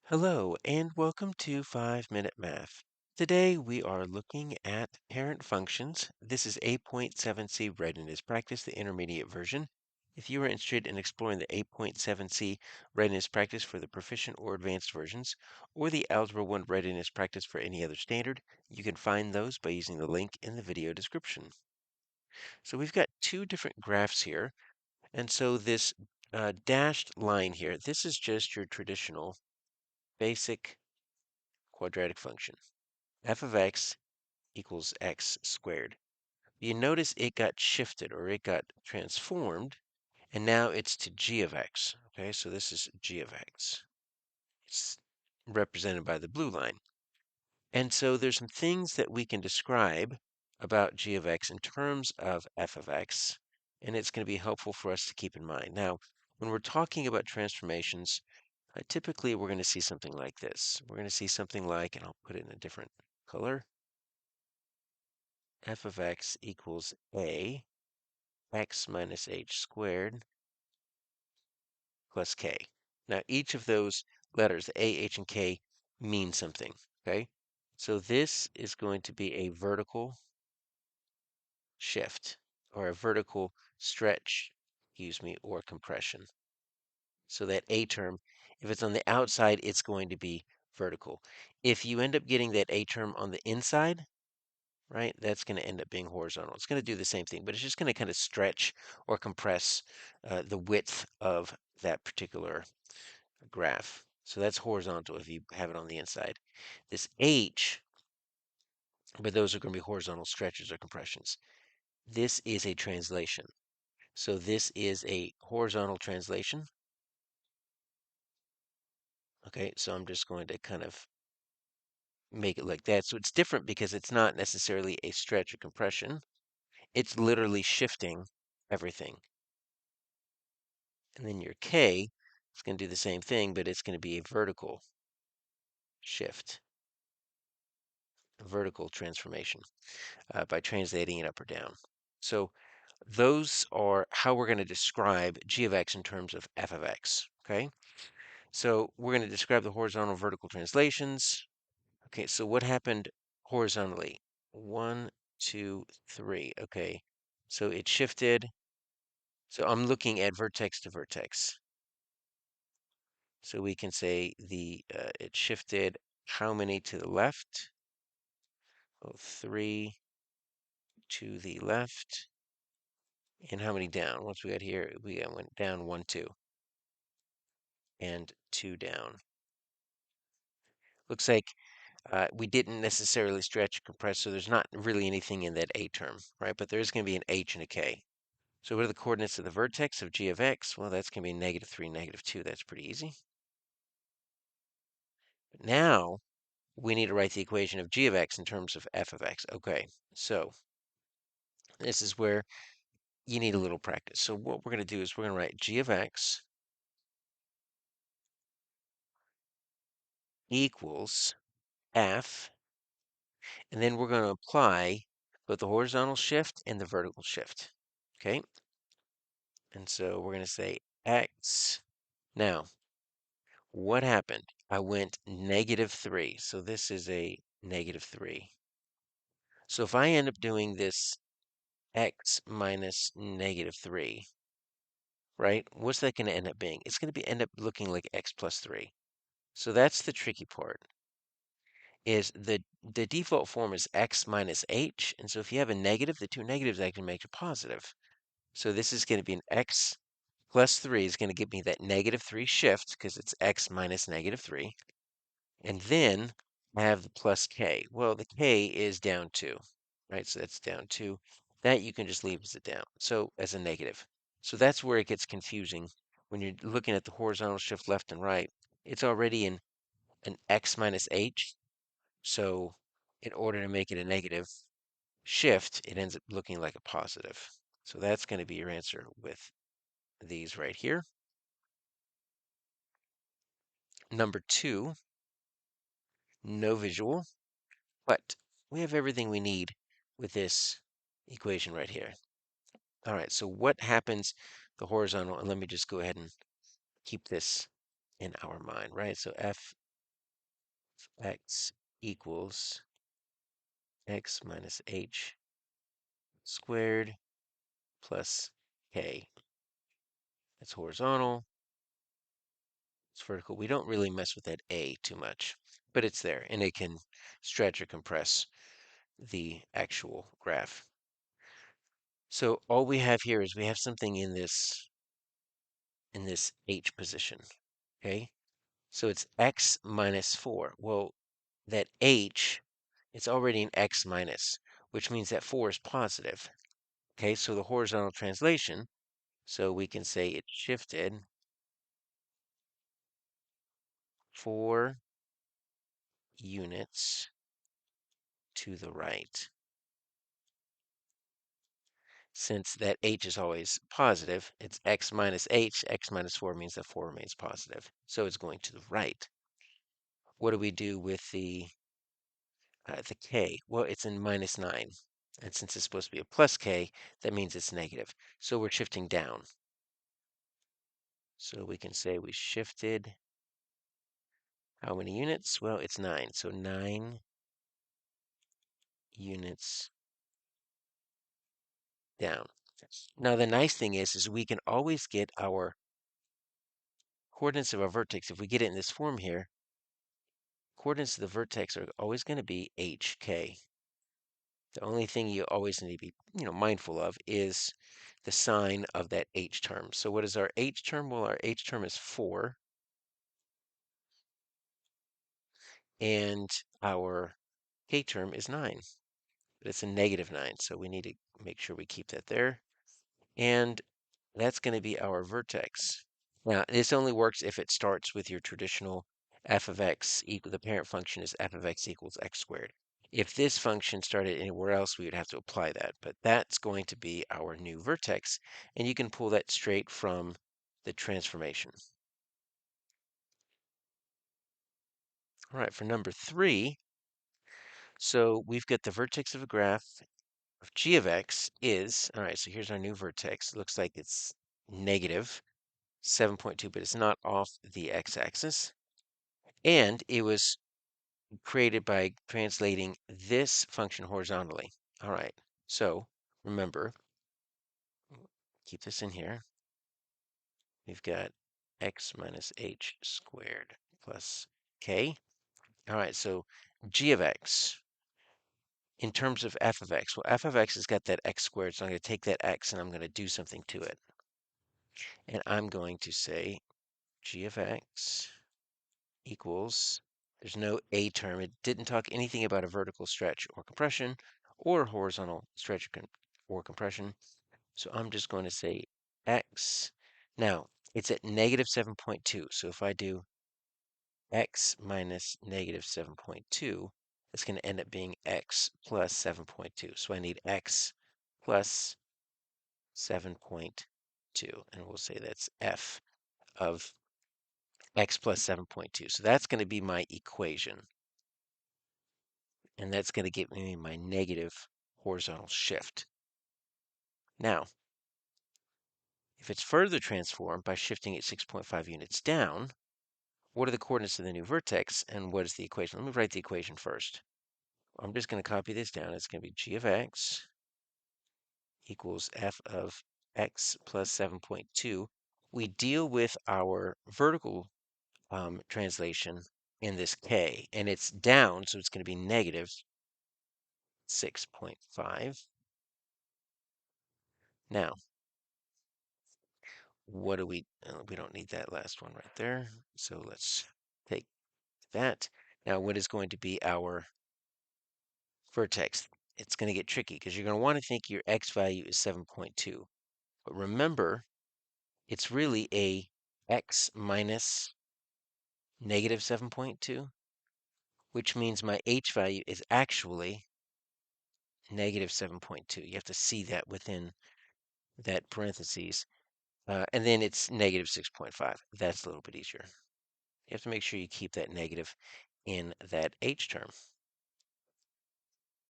Hello, and welcome to 5 Minute Math. Today we are looking at parent functions. This is 8.7c Readiness Practice, the intermediate version. If you are interested in exploring the 8.7c Readiness Practice for the proficient or advanced versions, or the Algebra 1 Readiness Practice for any other standard, you can find those by using the link in the video description. So we've got two different graphs here, and so this dashed line here, this is just your traditional basic quadratic function. F of x equals x squared. You notice it got shifted or it got transformed, and now it's to g of x. Okay, so this is g of x. It's represented by the blue line. And so there's some things that we can describe about g of x in terms of f of x, and it's going to be helpful for us to keep in mind. Now, when we're talking about transformations, typically we're going to see something like this. We're going to see something like, and I'll put it in a different color, f of x equals a x minus h squared plus k. Now, each of those letters, a, h, and k, mean something, okay? So this is going to be a vertical shift or a vertical stretch, excuse me, or compression. So that a term, if it's on the outside, it's going to be vertical. If you end up getting that a term on the inside, right, that's going to end up being horizontal. It's going to do the same thing, but it's just going to kind of stretch or compress the width of that particular graph. So that's horizontal if you have it on the inside. This H, but those are going to be horizontal stretches or compressions. This is a translation. So this is a horizontal translation. Okay, so I'm just going to kind of make it like that. So it's different because it's not necessarily a stretch or compression. It's literally shifting everything. And then your K is going to do the same thing, but it's going to be a vertical shift, a vertical transformation by translating it up or down. So those are how we're going to describe g of x in terms of f of x, okay? So we're going to describe the horizontal vertical translations. Okay, so what happened horizontally? 1, 2, 3. Okay, so it shifted. So I'm looking at vertex to vertex. So we can say it shifted how many to the left? Oh, 3 to the left. And how many down? Once we got here, we went down 1, 2, and 2 down. Looks like we didn't necessarily stretch and compress, so there's not really anything in that a term, right? But there is going to be an h and a k. So what are the coordinates of the vertex of g of x? Well, that's going to be -3, -2. That's pretty easy. But now we need to write the equation of g of x in terms of f of x. Okay, so this is where you need a little practice. So what we're going to do is we're going to write g of x equals f, and then we're going to apply both the horizontal shift and the vertical shift. Okay, and so we're going to say x. Now, what happened? I went -3, so this is a -3. So if I end up doing this x minus -3, right? What's that going to end up being? It's going to end up looking like x plus 3. So that's the tricky part. Is the default form is x minus h, and so if you have a negative, the two negatives actually make a positive. So this is going to be an x plus 3 is going to give me that -3 shift because it's x minus -3. And then I have the plus k. Well, the k is down 2, right? So that's down 2. That you can just leave as a down, so as a negative. So that's where it gets confusing when you're looking at the horizontal shift left and right. It's already in an x minus h. So in order to make it a negative shift, it ends up looking like a positive. So that's going to be your answer with these right here. Number 2, no visual, but we have everything we need with this equation right here. All right, so what happens the horizontal, and let me just go ahead and keep this in our mind, right? So f x equals x minus h squared plus k. That's horizontal. It's vertical. We don't really mess with that a too much, but it's there, and it can stretch or compress the actual graph. So all we have here is we have something in this h position, okay? So it's x minus 4. Well, that h, it's already an x minus, which means that 4 is positive. Okay, so the horizontal translation, so we can say it shifted 4 units to the right. Since that h is always positive, it's x minus h. X minus 4 means that 4 remains positive. So it's going to the right. What do we do with the k? Well, it's in minus 9. And since it's supposed to be a plus k, that means it's negative. So we're shifting down. So we can say we shifted how many units? Well, it's 9. So 9 units down. Now, the nice thing is we can always get our coordinates of our vertex. If we get it in this form here, coordinates of the vertex are always going to be hk. The only thing you always need to be, mindful of is the sign of that h term. So what is our h term? Well, our h term is 4, and our k term is 9. But it's a negative 9, so we need to make sure we keep that there. And that's going to be our vertex. Now, this only works if it starts with your traditional f of x equal, the parent function is f of x equals x squared. If this function started anywhere else, we would have to apply that, but that's going to be our new vertex, and you can pull that straight from the transformation. All right, for number 3, so we've got the vertex of a graph of g of x is, all right, so here's our new vertex. It looks like it's negative 7.2, but it's not off the x-axis. And it was created by translating this function horizontally. All right, so remember, keep this in here. We've got x minus h squared plus k. All right, so g of x in terms of f of x. Well, f of x has got that x squared, so I'm going to take that x and I'm going to do something to it. And I'm going to say g of x equals, there's no a term. It didn't talk anything about a vertical stretch or compression or horizontal stretch or compression. So I'm just going to say x. Now, it's at negative 7.2. So if I do x minus negative 7.2, it's going to end up being x plus 7.2. So I need x plus 7.2. And we'll say that's f of x plus 7.2. So that's going to be my equation. And that's going to give me my negative horizontal shift. Now, if it's further transformed by shifting it 6.5 units down, what are the coordinates of the new vertex and what is the equation? Let me write the equation first. I'm just going to copy this down. It's going to be g of x equals f of x plus 7.2. We deal with our vertical translation in this k, and it's down, so it's going to be negative 6.5. Now, what do we don't need that last one right there. So let's take that. Now, what is going to be our vertex? It's going to get tricky because you're going to want to think your x value is 7.2. But remember, it's really a x minus negative 7.2, which means my h value is actually negative 7.2. You have to see that within that parentheses. And then it's negative 6.5. That's a little bit easier. You have to make sure you keep that negative in that h term.